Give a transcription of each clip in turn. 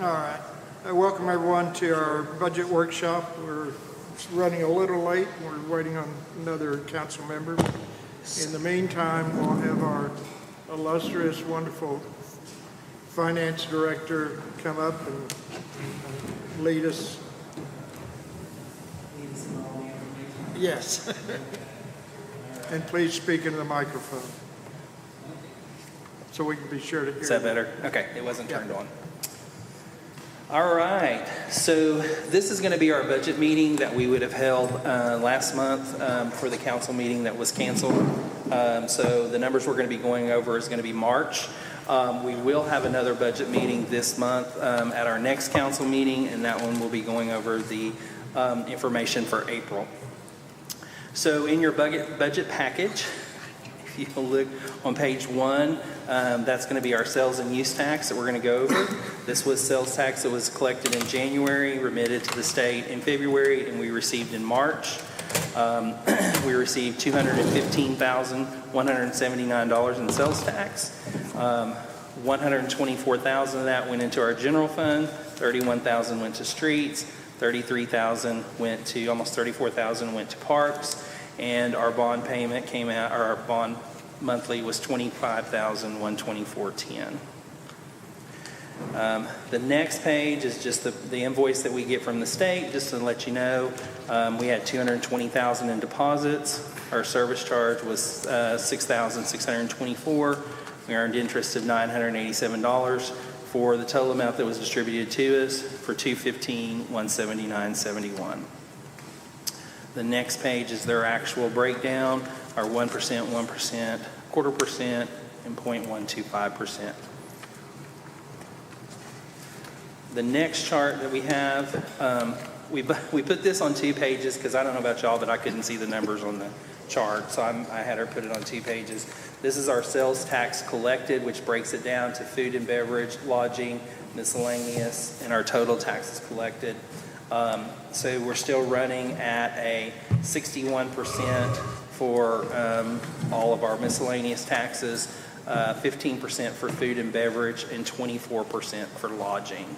All right. Welcome everyone to our budget workshop. We're running a little late. We're waiting on another council member. In the meantime, we'll have our illustrious, wonderful finance director come up and lead us. Yes. And please speak into the microphone so we can be sure to hear. Is that better? Okay, it wasn't turned on. All right, so this is going to be our budget meeting that we would have held last month for the council meeting that was canceled. So the numbers we're going to be going over is going to be March. We will have another budget meeting this month at our next council meeting, and that one will be going over the information for April. So in your budget package, if you look on page 1, that's going to be our sales and use tax that we're going to go over. This was sales tax that was collected in January, remitted to the state in February, and we received in March. We received $215,179 in sales tax. $124,000 of that went into our general fund. $31,000 went to streets. $33,000 went to, almost $34,000 went to parks, and our bond payment came out, or our bond monthly was $25,124.10. The next page is just the invoice that we get from the state, just to let you know. We had $220,000 in deposits. Our service charge was $6,624. We earned interest of $987 for the total amount that was distributed to us for $215,179.71. The next page is their actual breakdown, our 1%, 1%, 0.25%, and 0.125%. The next chart that we have, we put this on 2 pages because I don't know about y'all, but I couldn't see the numbers on the chart, so I had her put it on 2 pages. This is our sales tax collected, which breaks it down to food and beverage, lodging, miscellaneous, and our total taxes collected. So we're still running at a 61% for all of our miscellaneous taxes, 15% for food and beverage, and 24% for lodging.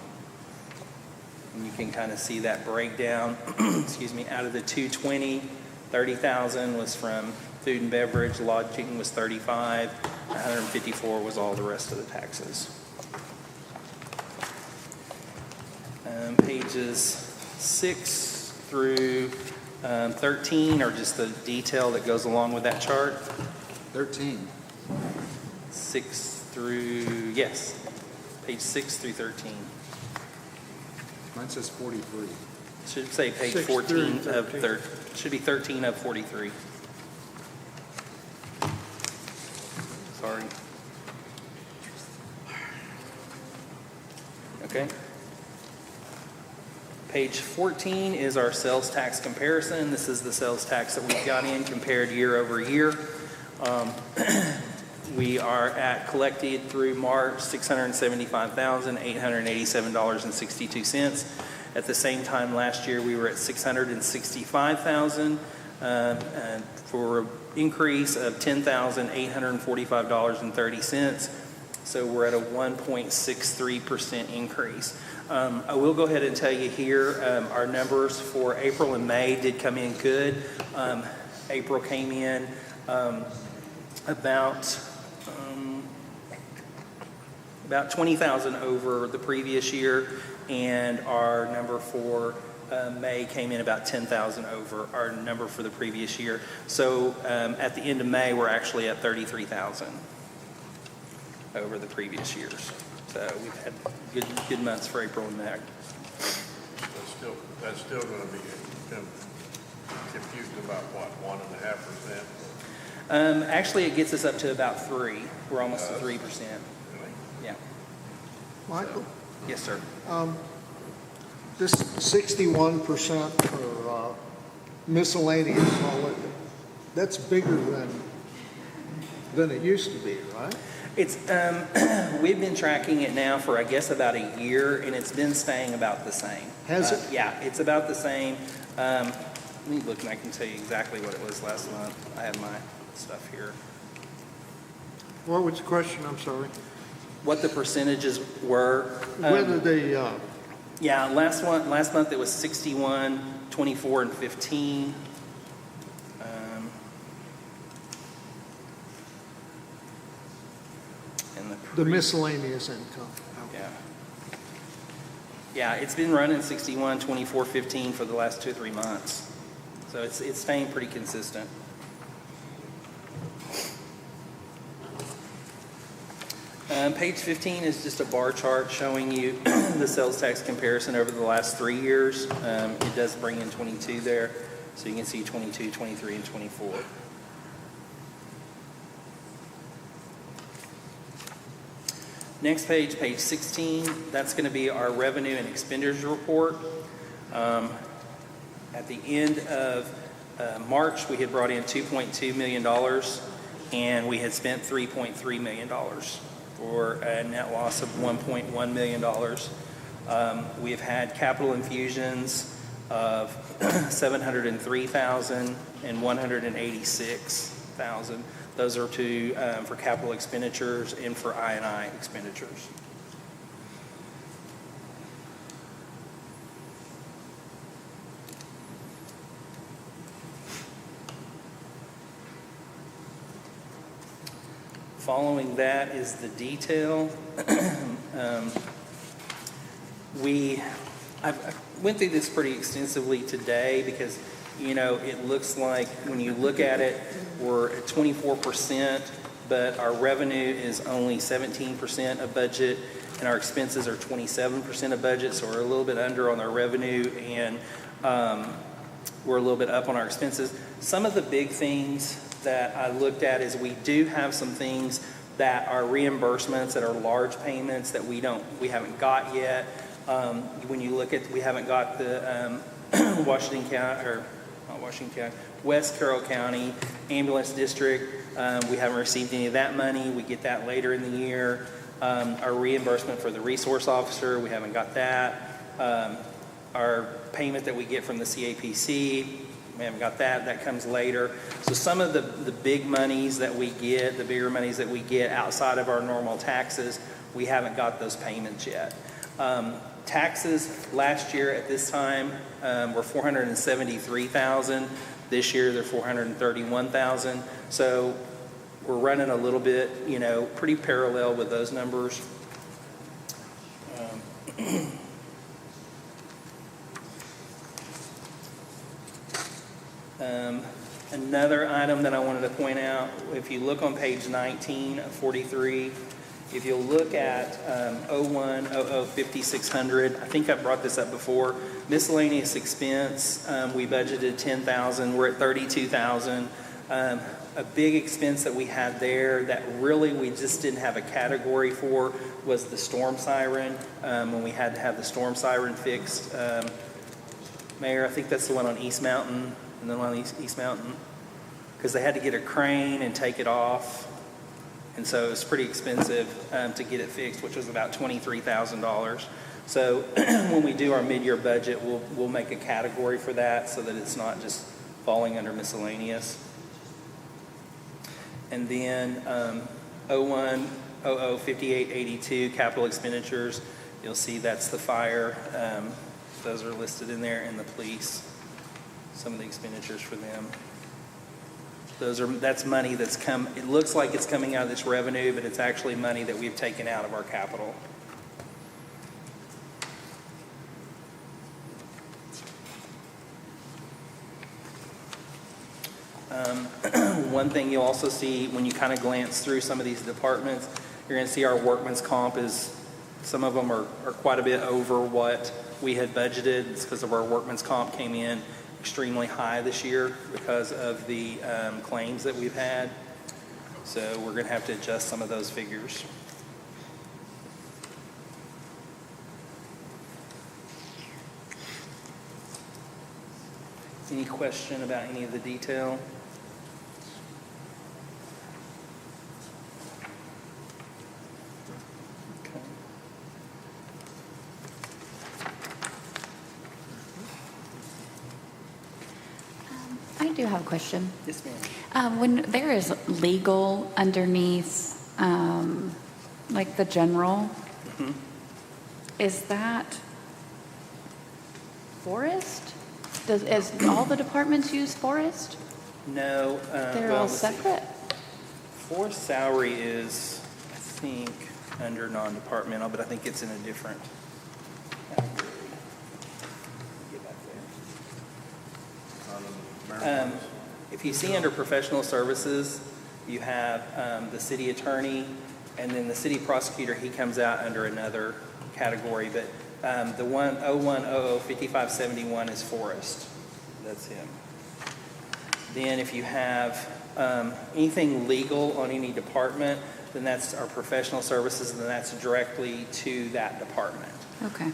And you can kind of see that breakdown. Excuse me. Out of the 220, 30,000 was from food and beverage, lodging was 35, 154 was all the rest of the taxes. Pages 6 through 13 are just the detail that goes along with that chart. 13. 6 through, yes, page 6 through 13. Mine says 43. Should say page 6 14 through of 13. should be 13 of 43. Sorry. Okay. Page 14 is our sales tax comparison. This is the sales tax that we've got in compared year over year. We are at collected through March $675,887.62. At the same time last year, we were at $665,000 for an increase of $10,845.30. So we're at a 1.63% increase. I will go ahead and tell you here, our numbers for April and May did come in good. April came in about 20,000 over the previous year, and our number for May came in about 10,000 over our number for the previous year. So at the end of May, we're actually at 33,000 over the previous years. So we've had good months for April and May. That's still going to be confused about what, 1.5%? Actually, it gets us up to about 3. We're almost at 3%. Really? Yeah. Michael, Yes, sir. this 61% for miscellaneous, all it, that's bigger than it used to be, right? It's we've been tracking it now for I guess about a year, and it's been staying about the same. Has it? Yeah, it's about the same. Let me look, and I can tell you exactly what it was last month. I have my stuff here. What was the question? I'm sorry. what the percentages were. Whether they, Yeah, last month it was 61, 24, and 15. And the miscellaneous income. yeah. Yeah, it's been running 61, 24, 15 for the last 2 or 3 months. So it's staying pretty consistent. Page 15 is just a bar chart showing you the sales tax comparison over the last 3 years. It does bring in 22 there, so you can see 22, 23, and 24. Next page, page 16, that's going to be our revenue and expenditures report. At the end of March, we had brought in $2.2 million, and we had spent $3.3 million for a net loss of $1.1 million. We have had capital infusions of $703,000 and $186,000. Those are for capital expenditures and for I&I expenditures. Following that is the detail. I went through this pretty extensively today because, you know, it looks like when you look at it, we're at 24%, but our revenue is only 17% of budget, and our expenses are 27% of budget, so we're a little bit under on our revenue, and we're a little bit up on our expenses. Some of the big things that I looked at is we do have some things that are reimbursements that are large payments that we haven't got yet. When you look at, we haven't got the West Carroll County Ambulance District. We haven't received any of that money. We get that later in the year. Our reimbursement for the resource officer, we haven't got that. Our payment that we get from the CAPC, we haven't got that. That comes later. So some of the big monies that we get, the bigger monies that we get outside of our normal taxes, we haven't got those payments yet. Taxes last year at this time were $473,000. This year they're $431,000. So we're running a little bit, you know, pretty parallel with those numbers. Another item that I wanted to point out, if you look on page 19 of 43, if you'll look at 01005600, I think I brought this up before, miscellaneous expense, we budgeted $10,000, we're at $32,000. A big expense that we had there that really we just didn't have a category for was the storm siren, when we had to have the storm siren fixed. Mayor, I think that's the one on East Mountain, and then one on East Mountain, because they had to get a crane and take it off. And so it was pretty expensive to get it fixed, which was about $23,000. So when we do our mid-year budget, we'll make a category for that so that it's not just falling under miscellaneous. And then 01005882 capital expenditures, you'll see that's the fire. Those are listed in there, and the police, some of the expenditures for them. That's money that's come, it looks like it's coming out of this revenue, but it's actually money that we've taken out of our capital. One thing you'll also see when you kind of glance through some of these departments, you're going to see our workman's comp is, some of them are quite a bit over what we had budgeted. It's because of our workman's comp came in extremely high this year because of the claims that we've had. So we're going to have to adjust some of those figures. Any question about any of the detail? Okay. I do have a question. Yes, ma'am. When there is legal underneath like the general, Mhm. is that forest? Is all the departments use forest? No. They're well, all let's see. separate? Forest salary is, I think, under non-departmental, but I think it's in a different category. Get back there. If you see under professional services, you have the city attorney, and then the city prosecutor, he comes out under another category, but the 101005571 is forest. That's him. Then if you have anything legal on any department, then that's our professional services, and then that's directly to that department. Okay.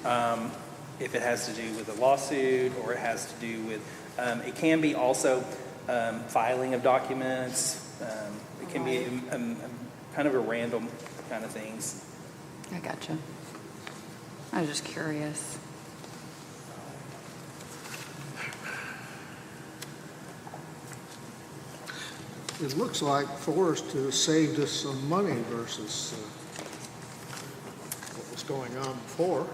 If it has to do with a lawsuit, or it has to do with, it can be also filing of documents. It can be kind of a random kind of things. I gotcha. I was just curious. It looks like Forest has saved us some money versus what was going on before.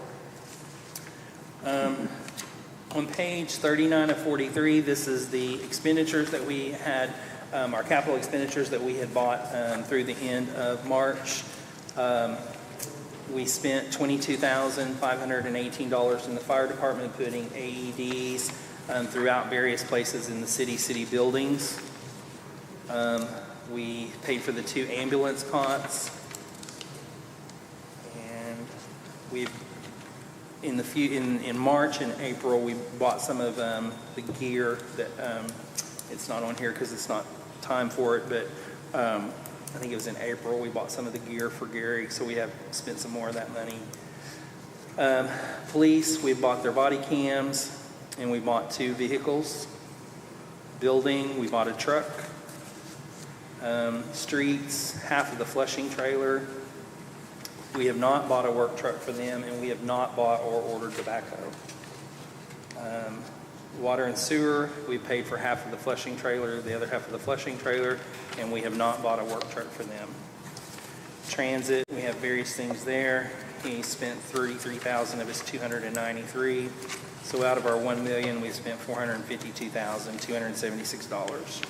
On page 39 of 43, this is the expenditures that we had, our capital expenditures that we had bought through the end of March. We spent $22,518 in the fire department putting AEDs throughout various places in the city buildings. We paid for the 2 ambulance cots. And we've in March and April, we bought some of the gear that it's not on here because it's not time for it, but I think it was in April we bought some of the gear for Gary, so we have spent some more of that money. Police, we bought their body cams, and we bought 2 vehicles. Building, we bought a truck. Streets, half of the Flushing trailer. We have not bought a work truck for them, and we have not bought or ordered tobacco. Water and sewer, we paid for half of the Flushing trailer, the other half of the Flushing trailer, and we have not bought a work truck for them. Transit, we have various things there. He spent $33,000 of his $293,000. So out of our $1 million, we spent $452,276.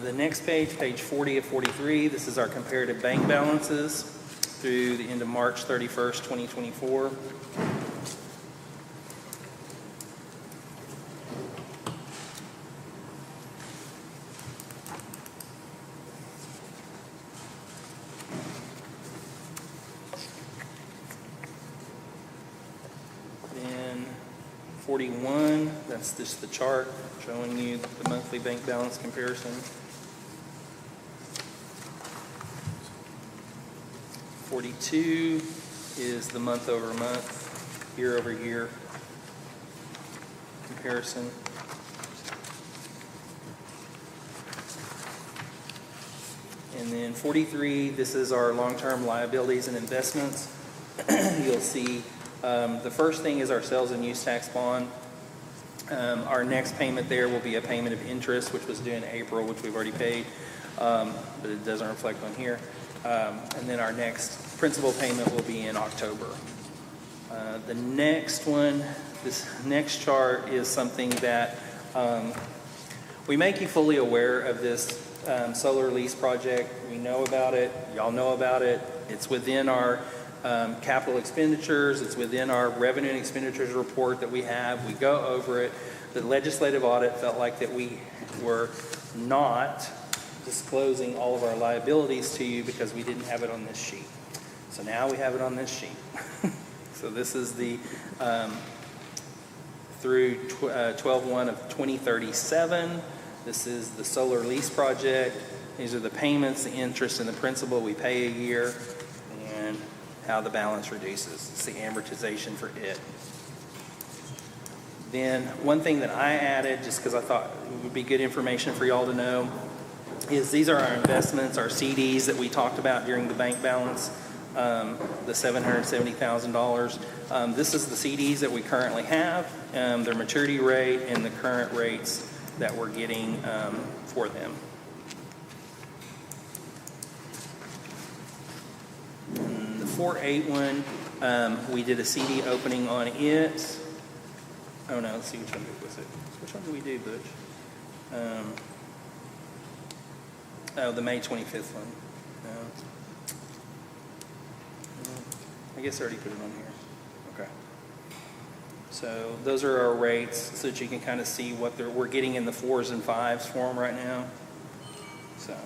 The next page, page 40 of 43, this is our comparative bank balances through the end of March 31st, 2024. Then 41, that's just the chart showing you the monthly bank balance comparison. 42 is the month over month, year over year comparison. And then 43, this is our long-term liabilities and investments. You'll see the first thing is our sales and use tax bond. Our next payment there will be a payment of interest, which was due in April, which we've already paid, but it doesn't reflect on here. And then our next principal payment will be in October. The next one, this next chart is something that we make you fully aware of this solar lease project. We know about it. Y'all know about it. It's within our capital expenditures. It's within our revenue and expenditures report that we have. We go over it. The legislative audit felt like that we were not disclosing all of our liabilities to you because we didn't have it on this sheet. So now we have it on this sheet. So this is the through 12/1 of 2037. This is the solar lease project. These are the payments, the interest, and the principal we pay a year, and how the balance reduces. It's the amortization for it. Then one thing that I added, just because I thought it would be good information for y'all to know, is these are our investments, our CDs that we talked about during the bank balance, the $770,000. This is the CDs that we currently have, their maturity rate, and the current rates that we're getting for them. 481, we did a CD opening on it. Oh, no, let's see, which one was it? Which one did we do, Butch? Oh, the May 25th one. No. I guess I already put it on here. Okay. So those are our rates, so that you can kind of see what we're getting in the 4s and 5s for them right now. So.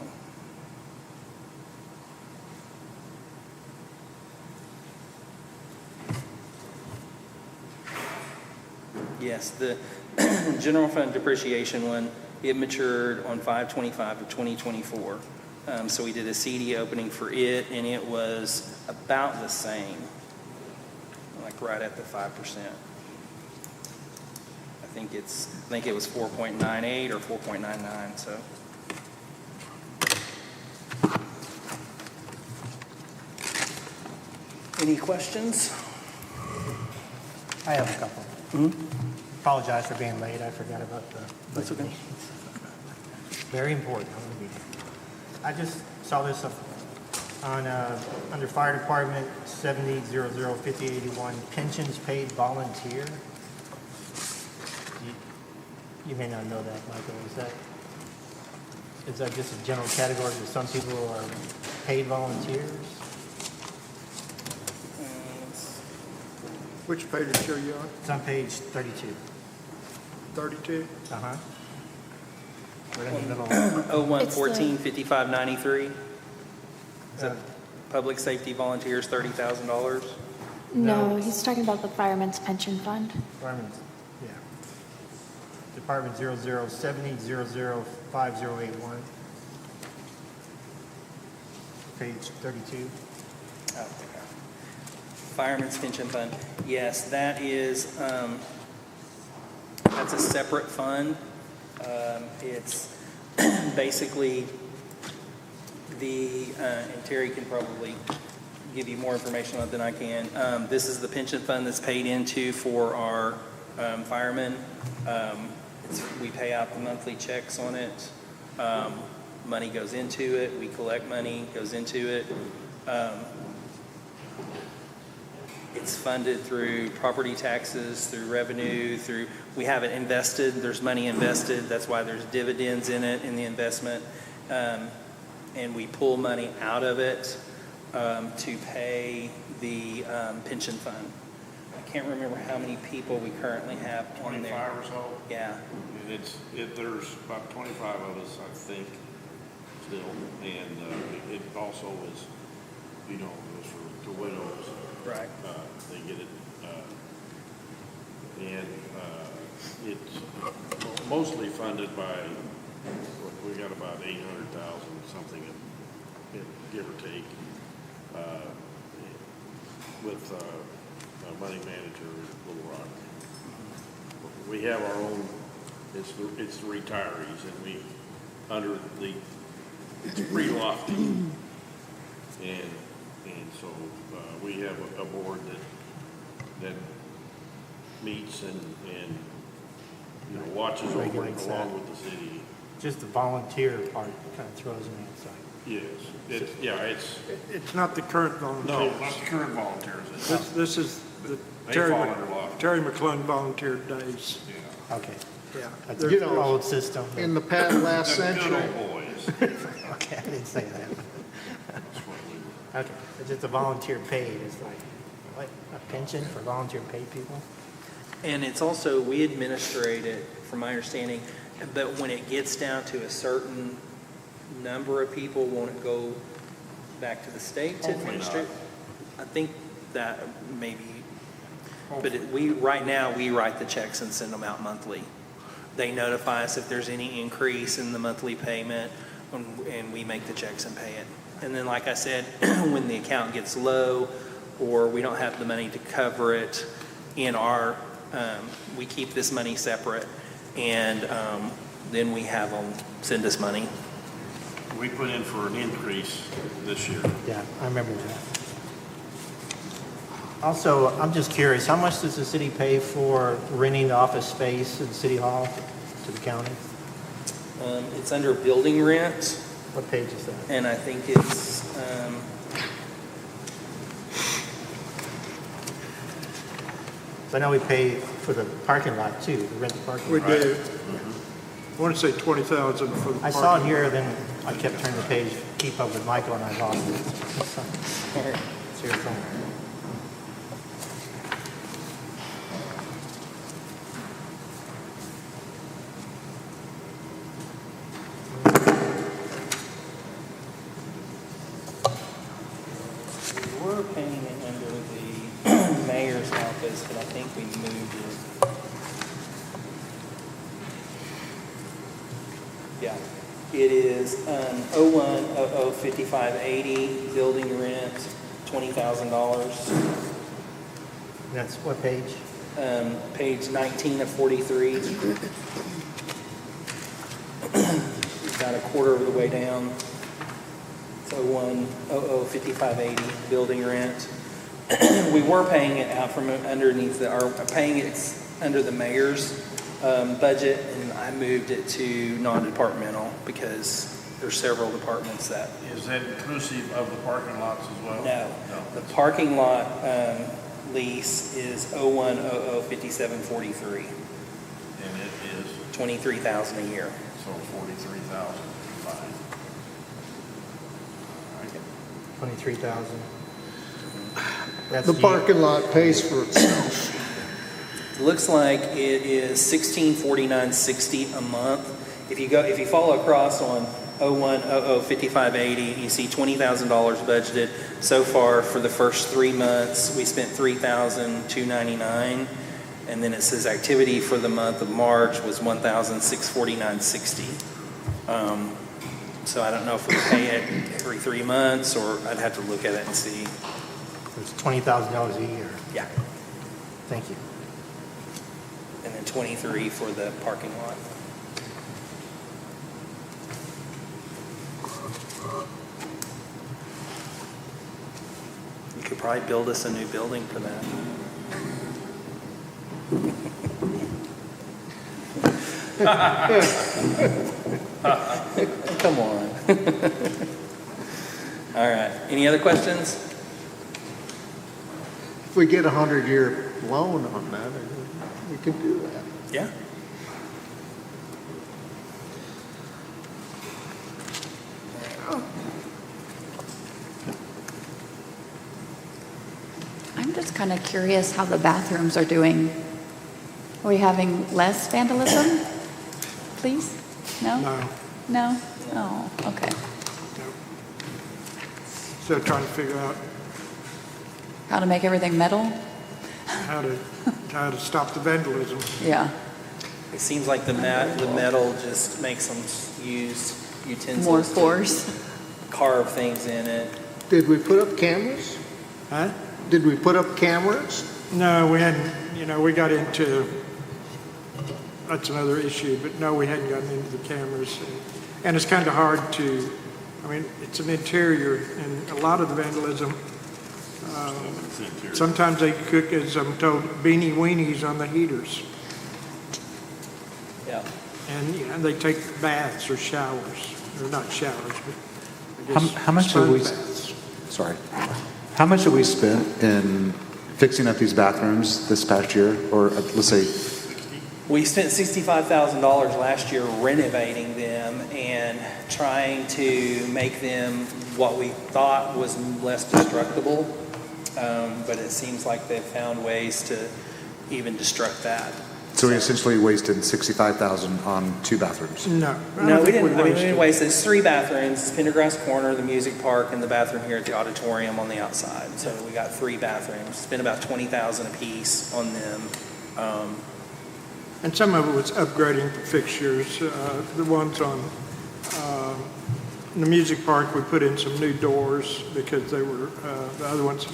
Yes, the general fund depreciation one, it matured on 5/25 of 2024. So we did a CD opening for it, and it was about the same, like right at the 5%. I think it was 4.98 or 4.99, so. Any questions? I have a couple. Apologize for being late. I forgot about the That's budget okay. meetings. Very important. I'm gonna be there. I just saw this on under Fire Department 70005081 pensions paid volunteer. You may not know that, Michael. Is that just a general category that some people are paid volunteers? Which page are you on? It's on page 32. 32? Uh-huh. Right in the middle. 0114 5593. Is that Uh, public safety volunteers, $30,000? No. No, he's talking about the fireman's pension fund. Department, yeah. Department 0070005081. Page 32. Oh, okay. Fireman's pension fund. Yes, that is, that's a separate fund. It's basically and Terry can probably give you more information on it than I can. This is the pension fund that's paid into for our firemen. We pay out the monthly checks on it. Money goes into it. We collect money, goes into it. It's funded through property taxes, through revenue, we have it invested. There's money invested. That's why there's dividends in it, in the investment. And we pull money out of it to pay the pension fund. I can't remember how many people we currently have on there. 25 or so. Yeah. And there's about 25 of us, I think, still. And it also is, goes for widows. Right. They get it. And it's mostly funded by, we got about 800,000 something, give or take, with money manager at Little Rock. We have our own, it's the retirees, and we, under the, it's pre-lofty. And so we have a board that meets and watches over it Regulates along that. with the city. Just the volunteer part kind of throws me outside. Yes, It's not the current volunteers. no, not the current volunteers. This is the They Terry fall under law. Terry McClung volunteer days. Yeah. Okay. Yeah. That's There's- an old system. In the past last The good century, old boys. Okay, I didn't say that. That's what we were. Okay, it's just a volunteer paid. It's like, what, a pension for volunteer paid people? And it's also, we administrate it, from my understanding, but when it gets down to a certain number of people, won't it go back to the state to Hopefully administrate? not. I think that maybe, but right now, we write the checks and send them out monthly. They notify us if there's any increase in the monthly payment, and we make the checks and pay it. And then, like I said, when the account gets low, or we don't have the money to cover it in our, we keep this money separate, and then we have them send us money. We put in for an increase this year. Yeah, I remember that. Also, I'm just curious, how much does the city pay for renting the office space in City Hall to the county? It's under building rent, What page is that? and I think it's, So I know we pay for the parking lot too, the rental parking We lot. do. I want to say 20,000 for the I saw it parking here, lot. then I kept turning the page, keep up with Michael, and I lost it. It's here somewhere. We were paying it under the mayor's office, but I think we moved it. Yeah, it is 01005580, building rent, $20,000. That's what page? Page 19 of 43. About a quarter of the way down. It's 01005580, building rent. We were paying it out from underneath paying it under the mayor's budget, and I moved it to non-departmental because there's several departments that. Is that inclusive of the parking lots as well? No. The parking lot lease is 01005743, And it is, $23,000 a year. so 43,000, fine. 23,000. That's The ye- parking lot pays for itself. Looks like it is $1649.60 a month. If you follow across on 01005580, you see $20,000 budgeted. So far for the first 3 months, we spent $3,299, and then it says activity for the month of March was $1,649.60. So I don't know if we pay it every 3 months, or I'd have to look at it and see. It's $20,000 a year. Yeah, Thank you. and then 23 for the parking lot. You could probably build us a new building for that. Come on. All right, any other questions? If we get a 100-year loan on that, we can do that. Yeah. I'm just kind of curious how the bathrooms are doing. Are we having less vandalism, please? No? No, No? Oh, okay. no. So trying to figure out How to make everything metal? how to stop the vandalism. Yeah. It seems like the metal just makes them use utensils. More to force. Carve things in it. Did we put up cameras? Huh? Did we put up cameras? No, we hadn't, we got into, that's another issue, but no, we hadn't gotten into the cameras. And it's kind of hard to, it's an interior, and a lot of the vandalism, sometimes they cook, as I'm told, beanie weenies on the heaters. Yeah. And they take baths or showers, or not showers, but I guess How much have sponge we, baths. sorry, how much have we spent in fixing up these bathrooms this past year? Or let's say, We spent $65,000 last year renovating them and trying to make them what we thought was less destructible. But it seems like they've found ways to even destruct that. so we essentially wasted 65,000 on 2 bathrooms. No. I No, don't we think didn't. I mean, we wasted. didn't waste it. It's 3 bathrooms. It's Pendergrass Corner, the music park, and the bathroom here at the auditorium on the outside. So we got 3 bathrooms. Spent about $20,000 a piece on them. And some of it was upgrading the fixtures. The ones on the music park, we put in some new doors because they were, the other ones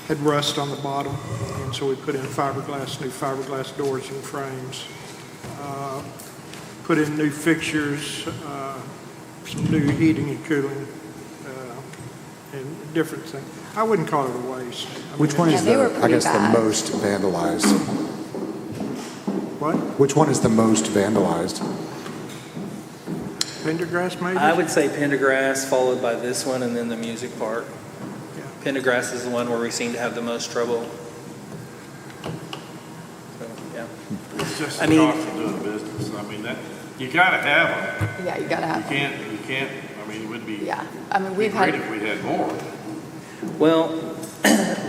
had rust on the bottom. And so we put in new fiberglass doors and frames. Put in new fixtures, some new heating and cooling, and different things. I wouldn't call it a waste. Which one Yeah, is they were the, I pretty guess, the bad. most vandalized? What? Which one is the most vandalized? Pendergrass maybe? I would say Pendergrass, followed by this one, and then the music park. Yeah. Pendergrass is the one where we seem to have the most trouble. It's just I the mean- cost of doing business. I mean, that, you gotta have them. Yeah, you gotta have You them. can't, I mean, it would be Yeah, I mean, be we've great had, if we had more. Well,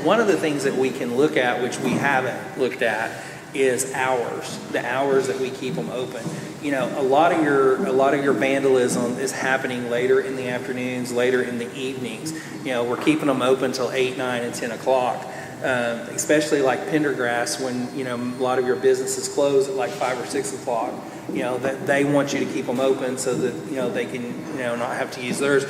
one of the things that we can look at, which we haven't looked at, is hours, the hours that we keep them open. You know, a lot of your vandalism is happening later in the afternoons, later in the evenings. You know, we're keeping them open till 8, 9, and 10 o'clock. Especially like Pendergrass, when, you know, a lot of your businesses close at like 5 or 6 o'clock. You know, that they want you to keep them open so that, you know, they can, you know, not have to use theirs.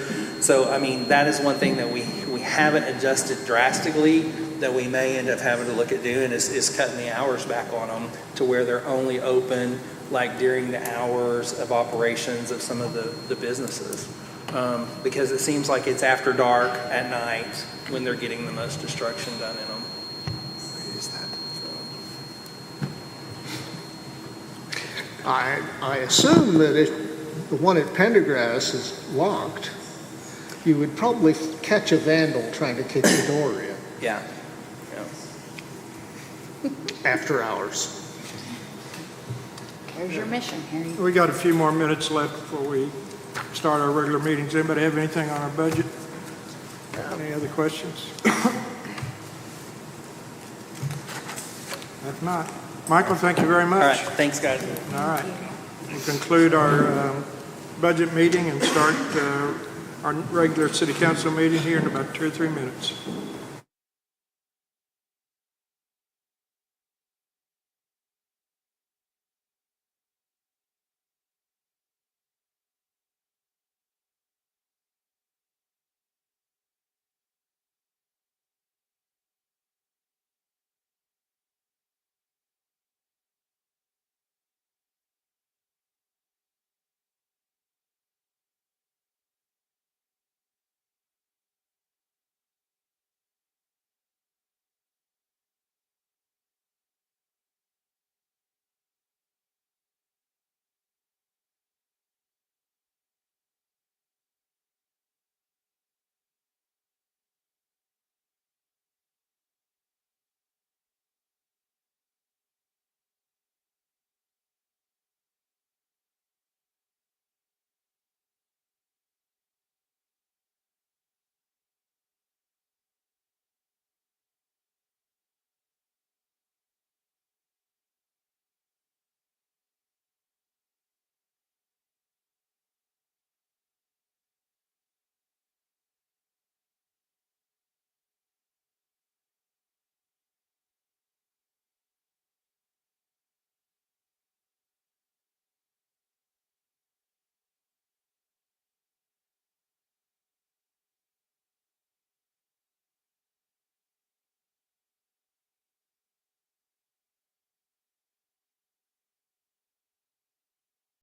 So, I mean, that is one thing that we haven't adjusted drastically, that we may end up having to look at doing is cutting the hours back on them to where they're only open like during the hours of operations of some of the businesses. Because it seems like it's after dark at night when they're getting the most destruction done in them. I assume that if the one at Pendergrass is locked, you would probably catch a vandal trying to kick the door in Yeah. after hours. there's your mission, Harry. We got a few more minutes left before we start our regular meetings. Anybody have anything on our budget? Any other questions? If not, Michael, thank you very All right, much. thanks, guys. All right. We'll conclude our budget meeting and start our regular city council meeting here in about 2 or 3 minutes.